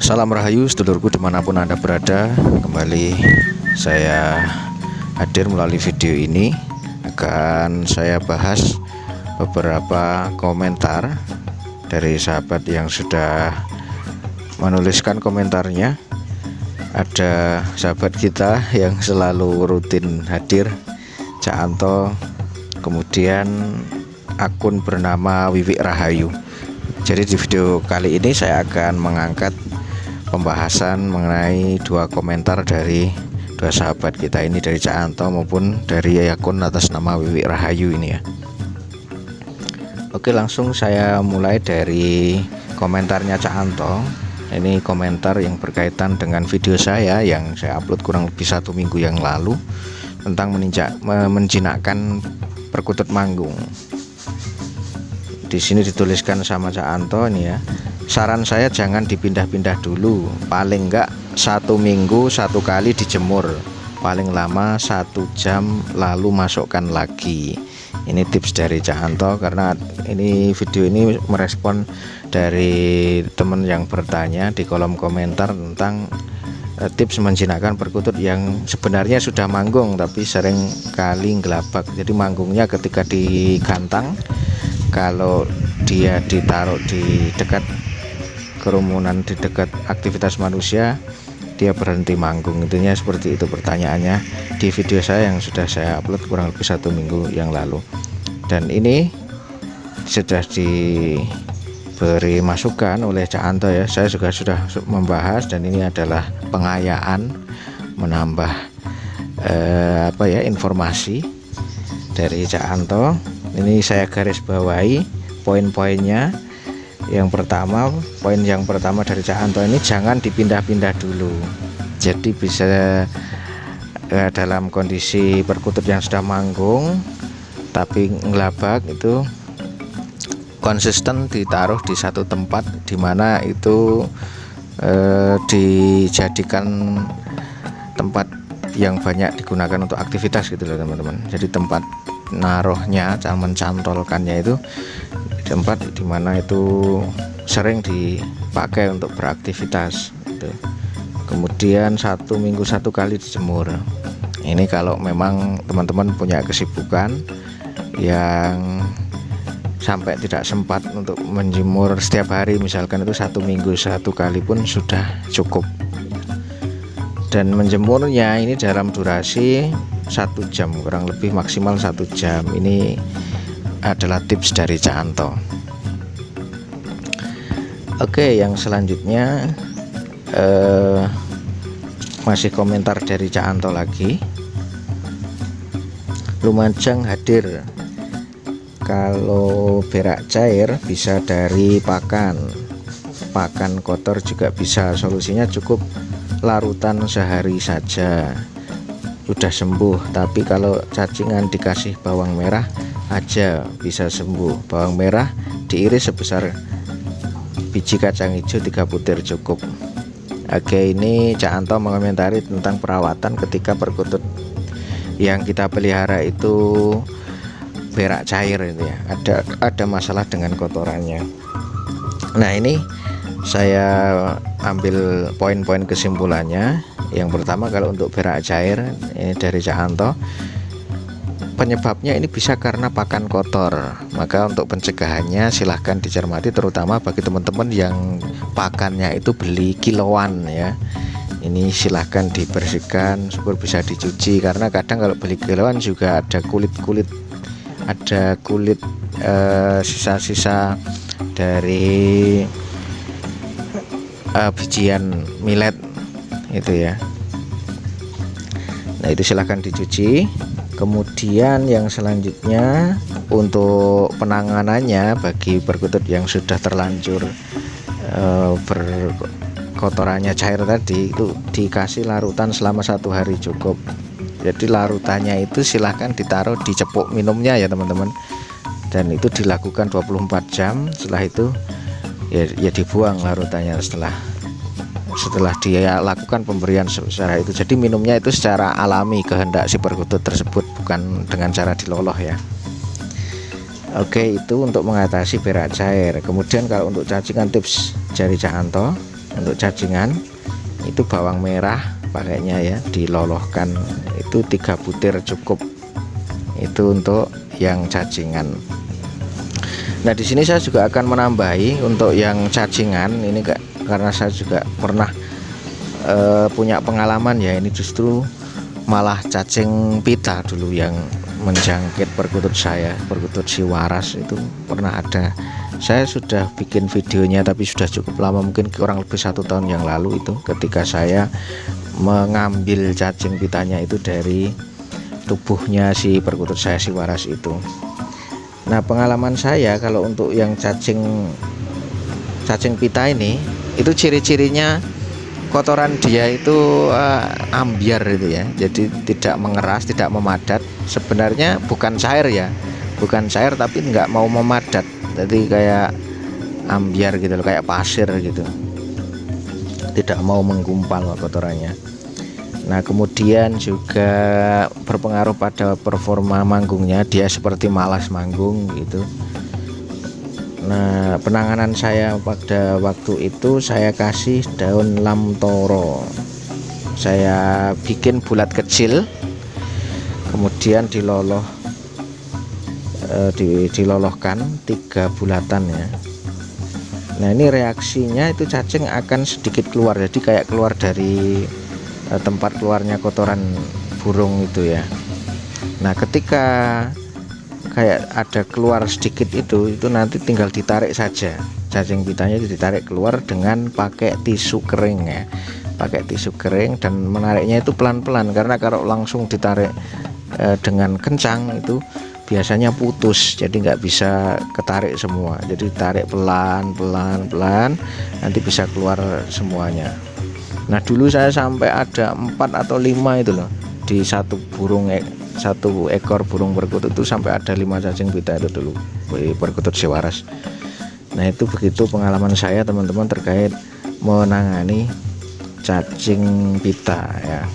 Salam rahayu sedulurku dimanapun Anda berada. Kembali saya hadir melalui video ini. Akan saya bahas beberapa komentar dari sahabat yang sudah menuliskan komentarnya. Ada sahabat kita yang selalu rutin hadir, Cak Anto, kemudian akun bernama Wiwik Rahayu. Jadi di video kali ini saya akan mengangkat pembahasan mengenai dua komentar dari dua sahabat kita ini, dari Cak Anto maupun dari akun atas nama Wiwik Rahayu ini ya. Oke, langsung saya mulai dari komentarnya Cak Anto. Ini komentar yang berkaitan dengan video saya yang saya upload kurang lebih 1 minggu yang lalu tentang menjinakkan perkutut manggung. Di sini dituliskan sama Cak Anto ini ya. Saran saya jangan dipindah-pindah dulu, paling enggak 1 minggu 1 kali dijemur, paling lama 1 jam lalu masukkan lagi. Ini tips dari Cak Anto, karena ini video ini merespon dari teman yang bertanya di kolom komentar tentang tips menjinakkan perkutut yang sebenarnya sudah manggung tapi sering kali gelabak. Jadi manggungnya ketika digantang, kalau dia ditaruh di dekat kerumunan, di dekat aktivitas manusia, dia berhenti manggung. Intinya seperti itu pertanyaannya di video saya yang sudah saya upload kurang lebih 1 minggu yang lalu. Dan ini sudah diberi masukan oleh Cak Anto ya. Saya juga sudah membahas, dan ini adalah pengayaan, menambah informasi dari Cak Anto. Ini saya garis bawahi poin-poinnya. Poin yang pertama dari Cak Anto ini, jangan dipindah-pindah dulu. Jadi bisa dalam kondisi perkutut yang sudah manggung tapi ngelabak, itu konsisten ditaruh di satu tempat di mana itu dijadikan tempat yang banyak digunakan untuk aktivitas gitu loh teman-teman. Jadi tempat naruhnya, mencantolkannya itu tempat dimana itu sering dipakai untuk beraktivitas gitu. Kemudian 1 minggu 1 kali dijemur. Ini kalau memang teman-teman punya kesibukan yang sampai tidak sempat untuk menjemur setiap hari, misalkan itu 1 minggu 1 kali pun sudah cukup. Dan menjemurnya ini dalam durasi 1 jam, kurang lebih maksimal 1 jam. Ini adalah tips dari Cak Anto. Oke, yang selanjutnya masih komentar dari Cak Anto lagi. Lumajang hadir, kalau berak cair bisa dari pakan kotor juga bisa. Solusinya cukup larutan sehari saja udah sembuh. Tapi kalau cacingan dikasih bawang merah aja bisa sembuh. Bawang merah diiris sebesar biji kacang hijau 3 butir cukup. Oke, ini Cak Anto mengomentari tentang perawatan ketika perkutut yang kita pelihara itu berak cair itu ya, ada masalah dengan kotorannya. Nah, ini saya ambil poin-poin kesimpulannya. Yang pertama, kalau untuk berak cair ini dari Cak Anto, penyebabnya ini bisa karena pakan kotor. Maka untuk pencegahannya silahkan dicermati, terutama bagi teman-teman yang pakannya itu beli kiloan ya. Ini silahkan dibersihkan, syukur bisa dicuci, karena kadang kalau beli kiloan juga ada kulit sisa-sisa dari bijian millet itu ya. Nah, itu silahkan dicuci. Kemudian yang selanjutnya, untuk penanganannya bagi perkutut yang sudah terlanjur kotorannya cair tadi, itu dikasih larutan selama 1 hari cukup. Jadi larutannya itu silahkan ditaruh di cepuk minumnya ya teman-teman, dan itu dilakukan 24 jam. Setelah itu ya dibuang larutannya setelah dia lakukan pemberian secara itu. Jadi minumnya itu secara alami, kehendak si perkutut tersebut, bukan dengan cara diloloh ya. Oke, itu untuk mengatasi berak cair. Kemudian kalau untuk cacingan, tips dari Cak Anto untuk cacingan itu bawang merah pakainya ya, diloloskan itu 3 butir cukup, itu untuk yang cacingan. Nah di sini saya juga akan menambahi untuk yang cacingan ini karena saya juga pernah punya pengalaman ya, ini justru malah cacing pita dulu yang menjangkit perkutut saya, perkutut si waras itu pernah ada. Saya sudah bikin videonya tapi sudah cukup lama, mungkin kurang lebih 1 tahun yang lalu, itu ketika saya mengambil cacing pitanya itu dari tubuhnya si perkutut saya si waras itu. Nah pengalaman saya kalau untuk yang cacing pita ini, itu ciri-cirinya kotoran dia itu ambiar itu ya, jadi tidak mengeras, tidak memadat. Sebenarnya bukan cair ya, bukan cair tapi nggak mau memadat, jadi kayak ambiar gitu loh, kayak pasir gitu, tidak mau menggumpal kotorannya. Nah kemudian juga berpengaruh pada performa manggungnya, dia seperti malas manggung gitu. Nah penanganan saya pada waktu itu saya kasih daun lamtoro, saya bikin bulat kecil, kemudian diloloskan 3 bulatan ya. Nah ini reaksinya itu cacing akan sedikit keluar, jadi kayak keluar dari tempat keluarnya kotoran burung itu ya. Nah ketika kayak ada keluar sedikit itu nanti tinggal ditarik saja, cacing pitanya itu ditarik keluar dengan pakai tisu kering ya, pakai tisu kering, dan menariknya itu pelan-pelan, karena kalau langsung ditarik dengan kencang itu biasanya putus, jadi nggak bisa ketarik semua, jadi tarik pelan-pelan nanti bisa keluar semuanya. Nah dulu saya sampai ada 4 atau 5 itu loh, di satu ekor burung perkutut itu sampai ada 5 cacing pita itu dulu, perkutut si waras. Nah itu begitu pengalaman saya teman-teman terkait menangani cacing pita ya.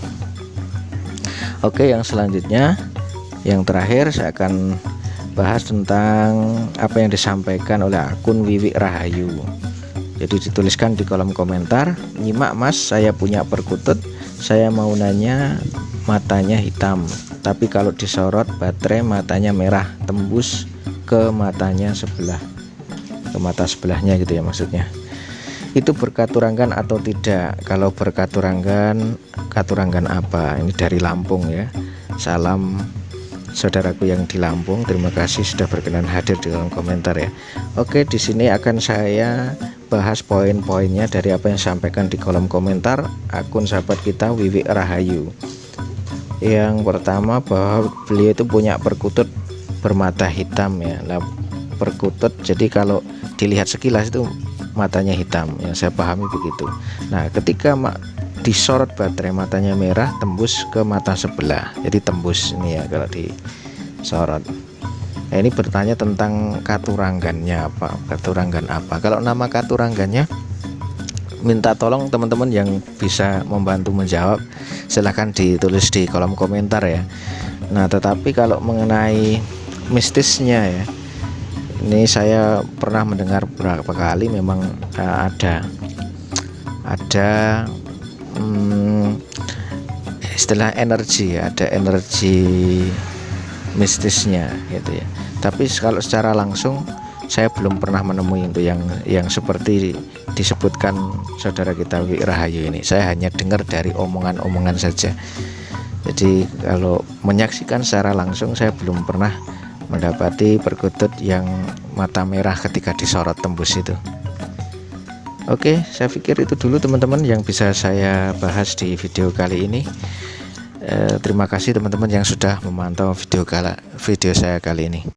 Oke, yang selanjutnya, yang terakhir saya akan bahas tentang apa yang disampaikan oleh akun Wiwi Rahayu. Jadi dituliskan di kolom komentar, "Nyimak mas, saya punya perkutut, saya mau nanya, matanya hitam, tapi kalau disorot baterai matanya merah, tembus ke matanya sebelah," ke mata sebelahnya gitu ya maksudnya. "Itu berkaturanggan atau tidak? Kalau berkaturanggan, katuranggan apa?" Ini dari Lampung ya. Salam saudaraku yang di Lampung, terima kasih sudah berkenan hadir di kolom komentar ya. Oke, di sini akan saya bahas poin-poinnya dari apa yang disampaikan di kolom komentar akun sahabat kita Wiwi Rahayu. Yang pertama, bahwa beliau itu punya perkutut bermata hitam ya. Nah, perkutut jadi kalau dilihat sekilas itu matanya hitam, yang saya pahami begitu. Nah ketika disorot baterai matanya merah, tembus ke mata sebelah, jadi tembus ini ya kalau disorot. Nah ini bertanya tentang katuranggannya apa, katuranggan apa. Kalau nama katuranggannya minta tolong teman-teman yang bisa membantu menjawab, silahkan ditulis di kolom komentar ya. Nah tetapi kalau mengenai mistisnya ya, ini saya pernah mendengar beberapa kali, memang ada istilah energi, ada energi mistisnya gitu ya. Tapi kalau secara langsung saya belum pernah menemui itu yang seperti disebutkan saudara kita Wiwi Rahayu ini. Saya hanya dengar dari omongan-omongan saja. Jadi kalau menyaksikan secara langsung saya belum pernah mendapati perkutut yang mata merah ketika disorot tembus itu. Oke, saya pikir itu dulu teman-teman yang bisa saya bahas di video kali ini. Terima kasih teman-teman yang sudah memantau video saya kali ini.